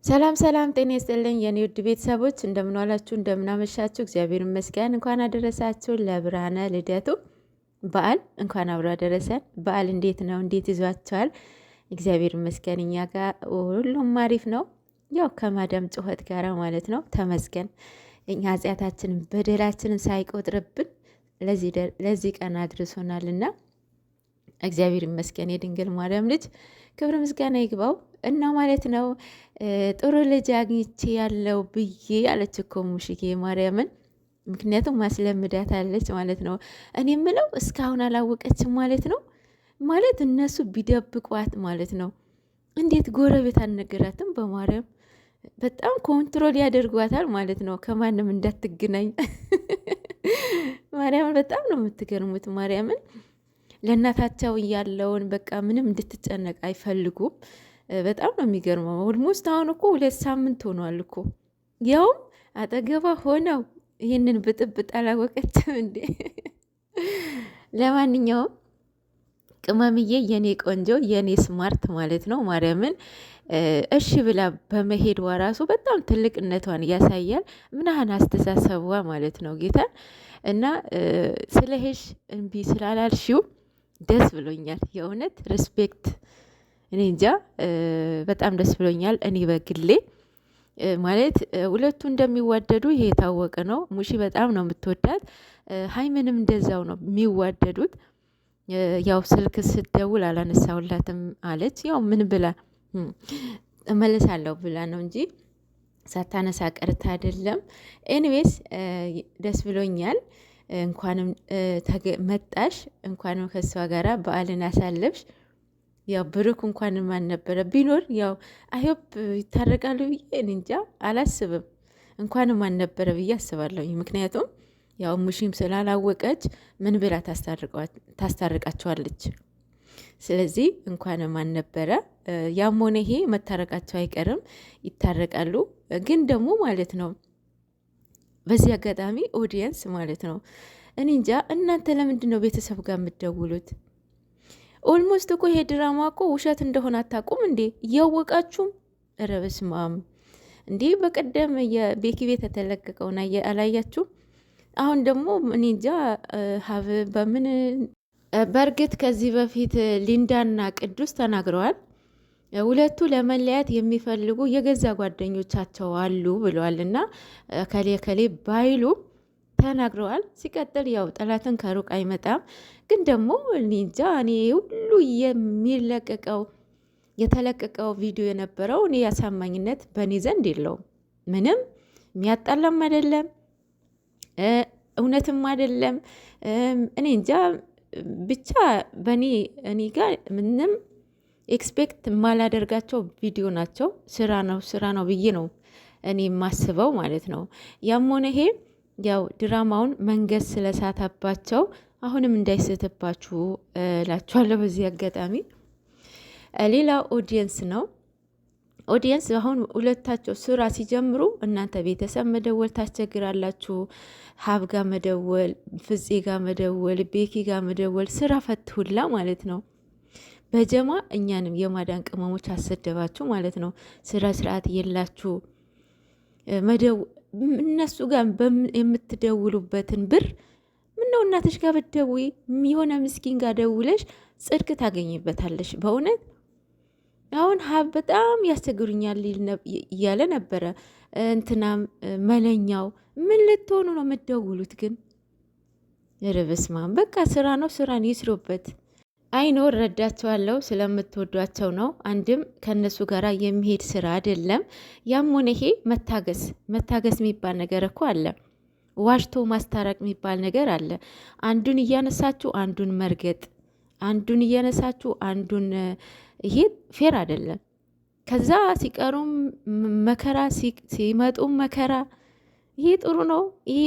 ሰላም ሰላም፣ ጤና ይስጥልኝ የኔ ውድ ቤተሰቦች፣ እንደምን ዋላችሁ? እንደምን አመሻችሁ? እግዚአብሔር ይመስገን። እንኳን አደረሳችሁ ለብርሃነ ልደቱ በዓል። እንኳን አብሮ አደረሰን። በዓል እንዴት ነው? እንዴት ይዟችኋል? እግዚአብሔር ይመስገን እኛ ጋር ሁሉም አሪፍ ነው። ያው ከማዳም ጩኸት ጋር ማለት ነው። ተመስገን እኛ ኃጢአታችንን በደላችንን ሳይቆጥርብን ለዚህ ቀን አድርሶናልና እግዚአብሔር ይመስገን። የድንግል ማርያም ልጅ ክብር ምስጋና ይግባው እና ማለት ነው። ጥሩ ልጅ አግኝቼ ያለው ብዬ አለች እኮ ሙሽዬ ማርያምን። ምክንያቱም ማስለምዳት አለች ማለት ነው። እኔ የምለው እስካሁን አላወቀችም ማለት ነው። ማለት እነሱ ቢደብቋት ማለት ነው። እንዴት ጎረቤት አልነገራትም? በማርያም በጣም ኮንትሮል ያደርጓታል ማለት ነው። ከማንም እንዳትገናኝ ማርያምን በጣም ነው የምትገርሙት ማርያምን ለእናታቸው ያለውን በቃ ምንም እንድትጨነቅ አይፈልጉም። በጣም ነው የሚገርመው። ኦልሞስት አሁን እኮ 2 ሳምንት ሆኗል እኮ ያውም አጠገባ ሆነው ይህንን ብጥብጥ አላወቀችም እንዴ? ለማንኛውም ቅመምዬ የኔ ቆንጆ የኔ ስማርት ማለት ነው ማርያምን እሺ ብላ በመሄዷ ራሱ በጣም ትልቅነቷን ያሳያል። ምናህን አስተሳሰቧ ማለት ነው ጌታን እና ስለ ሄሽ እምቢ ስላላልሽው ደስ ብሎኛል። የእውነት ሪስፔክት። እኔ እንጃ በጣም ደስ ብሎኛል። እኔ በግሌ ማለት ሁለቱ እንደሚዋደዱ ይሄ የታወቀ ነው። ሙሺ በጣም ነው የምትወዳት፣ ሀይምንም እንደዛው ነው የሚዋደዱት። ያው ስልክ ስደውል አላነሳውላትም አለች። ያው ምን ብላ እመልሳለሁ ብላ ነው እንጂ ሳታነሳ ቀርታ አይደለም። ኤኒዌይስ ደስ ብሎኛል። እንኳንም መጣሽ፣ እንኳንም ከሷ ጋራ በዓልን አሳለፍሽ። ያው ብሩክ እንኳንም አልነበረ ቢኖር ያው አይሆፕ ይታረቃሉ ብዬ እንጃ አላስብም። እንኳንም አልነበረ ብዬ አስባለሁ። ምክንያቱም ያው ሙሽም ስላላወቀች ምን ብላ ታስታርቃቸዋለች። ስለዚህ እንኳንም አልነበረ። ያም ሆነ ይሄ መታረቃቸው አይቀርም፣ ይታረቃሉ። ግን ደግሞ ማለት ነው በዚህ አጋጣሚ ኦዲየንስ ማለት ነው እኔ እንጃ እናንተ ለምንድን ነው ቤተሰብ ጋር የምትደውሉት? ኦልሞስት እኮ ይሄ ድራማ እኮ ውሸት እንደሆነ አታውቁም እንዴ? እያወቃችሁም ኧረ በስመ አብ እንዴ! በቀደም የቤኪ ቤት የተለቀቀውን አላያችሁም? አሁን ደግሞ እኔ እንጃ ሀብ በምን በእርግጥ ከዚህ በፊት ሊንዳና ቅዱስ ተናግረዋል። ሁለቱ ለመለያት የሚፈልጉ የገዛ ጓደኞቻቸው አሉ ብለዋል። እና ከሌ ከሌ ባይሉ ተናግረዋል። ሲቀጥል ያው ጠላትን ከሩቅ አይመጣም። ግን ደግሞ እንጃ እኔ ሁሉ የተለቀቀው ቪዲዮ የነበረው እኔ ያሳማኝነት በእኔ ዘንድ የለውም። ምንም የሚያጣላም አይደለም፣ እውነትም አይደለም። እኔ እንጃ ብቻ እኔ ጋር ምንም ኤክስፔክት የማላደርጋቸው ቪዲዮ ናቸው። ስራ ነው ብዬ ነው እኔ የማስበው ማለት ነው። ያም ሆነ ይሄ ያው ድራማውን መንገድ ስለሳተባቸው አሁንም እንዳይስትባችሁ እላችኋለሁ በዚህ አጋጣሚ። ሌላ ኦዲየንስ ነው። ኦዲየንስ አሁን ሁለታቸው ስራ ሲጀምሩ እናንተ ቤተሰብ መደወል ታስቸግራላችሁ። ሀብ ጋር መደወል፣ ፍፄ ጋር መደወል፣ ቤኪ ጋር መደወል፣ ስራ ፈትሁላ ማለት ነው። በጀማ እኛንም የማዳን ቅመሞች አሰደባችሁ ማለት ነው። ስራ ስርዓት የላችሁ። እነሱ ጋር የምትደውሉበትን ብር ምነው እናትሽ ጋር ብትደውይ የሆነ ምስኪን ጋር ደውለሽ ጽድቅ ታገኝበታለሽ። በእውነት አሁን ሀብ በጣም ያስቸግሩኛል እያለ ነበረ። እንትናም መለኛው ምን ልትሆኑ ነው የምትደውሉት ግን? ርብስማን በቃ ስራ ነው፣ ስራን ይስሩበት። አይኖር ረዳቸዋለሁ፣ ስለምትወዷቸው ነው። አንድም ከነሱ ጋር የሚሄድ ስራ አይደለም። ያም ሆነ ይሄ መታገስ የሚባል ነገር እኮ አለ። ዋሽቶ ማስታረቅ የሚባል ነገር አለ። አንዱን እያነሳችሁ አንዱን መርገጥ፣ አንዱን እያነሳችሁ አንዱን ይሄ ፌር አይደለም። ከዛ ሲቀሩም መከራ፣ ሲመጡም መከራ። ይሄ ጥሩ ነው? ይሄ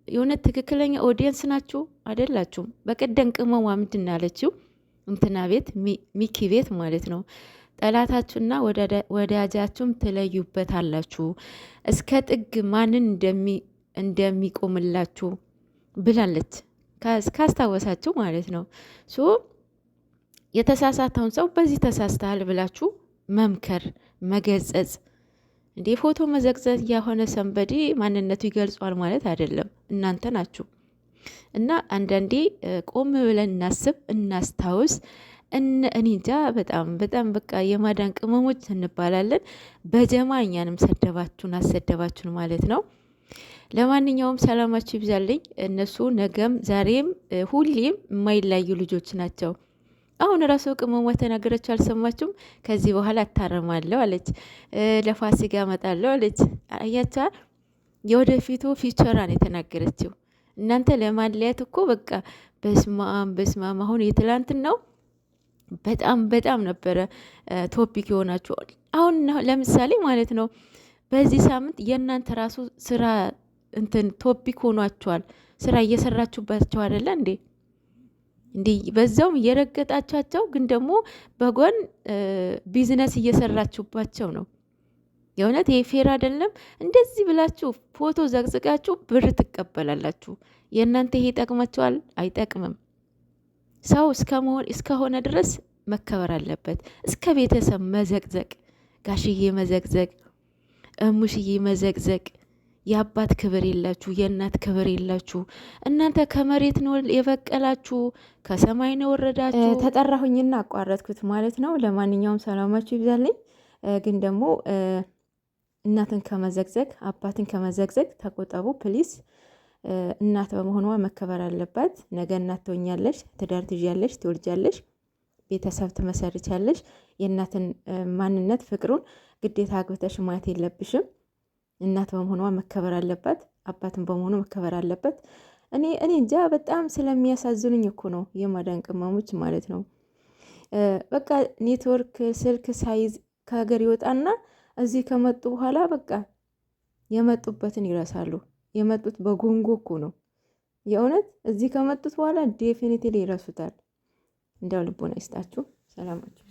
የእውነት ትክክለኛ ኦዲየንስ ናችሁ አይደላችሁም? በቀደም ቅመሟ ምንድን አለችው? እንትና ቤት ሚኪ ቤት ማለት ነው። ጠላታችሁና ወዳጃችሁም ትለዩበት አላችሁ እስከ ጥግ ማንን እንደሚቆምላችሁ ብላለች። ካስታወሳችሁ ማለት ነው። ሶ የተሳሳተውን ሰው በዚህ ተሳስተሃል ብላችሁ መምከር፣ መገጸጽ እንዴ ፎቶ መዘግዘግ የሆነ ሰንበዴ ማንነቱ ይገልጿል ማለት አይደለም፣ እናንተ ናችሁ። እና አንዳንዴ ቆም ብለን እናስብ፣ እናስታውስ። እኔ እንጃ በጣም በጣም በቃ የማዳን ቅመሞች እንባላለን። በጀማ እኛንም ሰደባችሁን አሰደባችሁን ማለት ነው። ለማንኛውም ሰላማችሁ ይብዛልኝ። እነሱ ነገም ዛሬም ሁሌም የማይለያዩ ልጆች ናቸው። አሁን ራሱ ቅመሟ ተናገረችው አልሰማችሁም? ከዚህ በኋላ እታረማለሁ አለች፣ ለፋሲካ እመጣለሁ አለች። አያቻ የወደፊቱ ፊቸራን የተናገረችው። እናንተ ለማለያት እኮ በቃ በስማም በስማም። አሁን የትላንትን ነው በጣም በጣም ነበረ ቶፒክ የሆናችሁ። አሁን ለምሳሌ ማለት ነው በዚህ ሳምንት የእናንተ ራሱ ስራ እንትን ቶፒክ ሆኗችኋል። ስራ እየሰራችሁባቸው አይደለ እንዴ? እንዲህ በዛውም እየረገጣቻቸው ግን ደግሞ በጎን ቢዝነስ እየሰራችሁባቸው ነው። የእውነት ይሄ ፌር አይደለም። እንደዚህ ብላችሁ ፎቶ ዘቅዝቃችሁ ብር ትቀበላላችሁ። የእናንተ ይሄ ይጠቅማችኋል? አይጠቅምም። ሰው እስከሆነ ድረስ መከበር አለበት። እስከ ቤተሰብ መዘቅዘቅ፣ ጋሽዬ መዘቅዘቅ፣ እሙሽዬ መዘቅዘቅ። የአባት ክብር የላችሁ፣ የእናት ክብር የላችሁ። እናንተ ከመሬት ነው የበቀላችሁ፣ ከሰማይ ነው ወረዳችሁ። ተጠራሁኝና አቋረጥኩት ማለት ነው። ለማንኛውም ሰላማችሁ ይብዛልኝ። ግን ደግሞ እናትን ከመዘግዘግ አባትን ከመዘግዘግ ተቆጠቡ ፕሊስ። እናት በመሆኗ መከበር አለባት። ነገ እናት ትሆኛለሽ፣ ትዳር ትይዣለሽ፣ ትወልጃለሽ፣ ቤተሰብ ትመሰርቻለሽ። የእናትን ማንነት ፍቅሩን ግዴታ አግብተሽ ማየት የለብሽም። እናት በመሆኗ መከበር አለባት። አባትን በመሆኑ መከበር አለበት። እኔ እንጃ በጣም ስለሚያሳዝኑኝ እኮ ነው የማዳን ቅመሞች ማለት ነው። በቃ ኔትወርክ ስልክ ሳይዝ ከሀገር ይወጣና እዚህ ከመጡ በኋላ በቃ የመጡበትን ይረሳሉ። የመጡት በጎንጎ እኮ ነው የእውነት። እዚህ ከመጡት በኋላ ዴፊኒትሊ ይረሱታል። እንዲያው ልቦና ይስጣችሁ። ሰላማችሁ